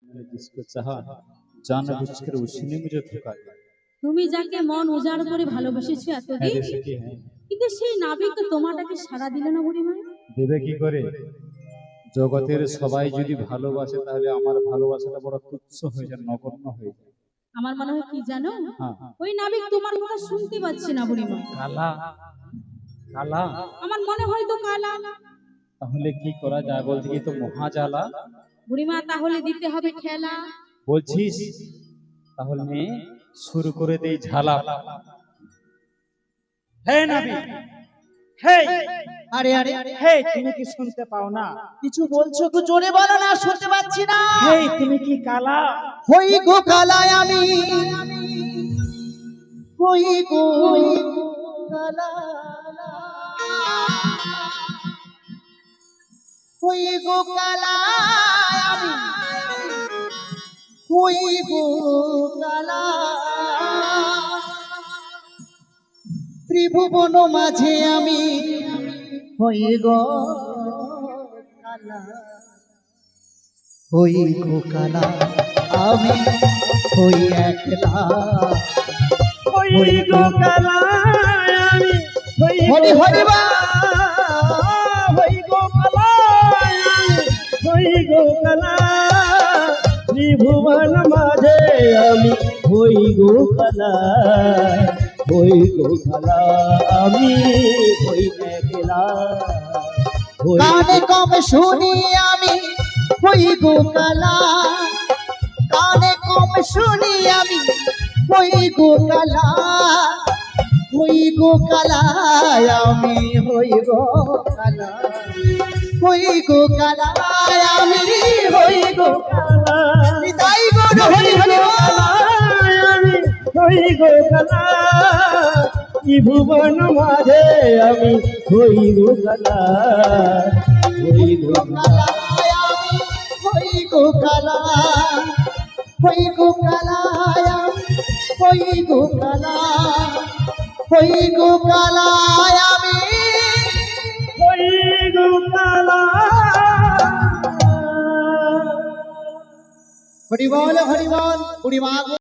मैंने जिसको चाहा जानबूझकर उसी ने मुझे धोखा दिया। তুমি যাকে মন উজাড় করে ভালোবেসেছো হ্যাঁ এতদিন, রে সখী, হ্যাঁ। কিন্তু সেই নাবিক তো তোমাটাকে সাড়া দিল না বুড়িমা। দেবে কি করে? জগতের সবাই যদি ভালোবাসে তাহলে আমার ভালোবাসাটা বড় তুচ্ছ হয়ে যায়, নগণ্য হয়ে যায়। আমার মনে হয় কি জানো, হ্যাঁ। ওই নাবিক তোমার কথা শুনতে পাচ্ছে না বুড়িমা। কালা কালা, আমার মনে হয় তো কালা। তাহলে কি করা যায়? বলছি কি তো মহাজালা। বুড়িমা তাহলে দিতে হবে ঠেলা। বলছিস? তাহলে শুরু করে দেই ঝালা। হে নবী, হে, আরে আরে হে, তুমি কি শুনতে পাও না? কিছু বলছো, একটু জোরে বলো না, শুনতে পাচ্ছি না। হে তুমি কি কালা? হই গো কালায় আমি, হই গো কালা, হই গো কালায় আমি, হই গো কালা। ত্রিভুবন মাঝে আমি হই গো কালা, হই গো কালা, আমি হই একলা, হই গো কালা আমি, হরি হরি বা, হই গো কালা আমি, হই গো কালা। ত্রিভুবন মাঝে আমি হই গো কালা, হই গো কালা, আমি হই একলা। কানে কম শুনি আমি হই গো কালা, কানে কম শুনি আমি হই গো কালা, হই গো কালা, আমি হই গো কালা, হই গো কালা, আমি হই গো কালা। নিতাই গৌর হরি হরি বল। আমি হই গো কালা, ত্রিভুবন মাঝে আমি হই গো কালা, হই গো কালা। আমি হই গো কালা, হই গো কালা, হই গো কালা, হই গো কালা, আমি হই গো কালা। হরি বল, হরি বল, বুড়ি মা।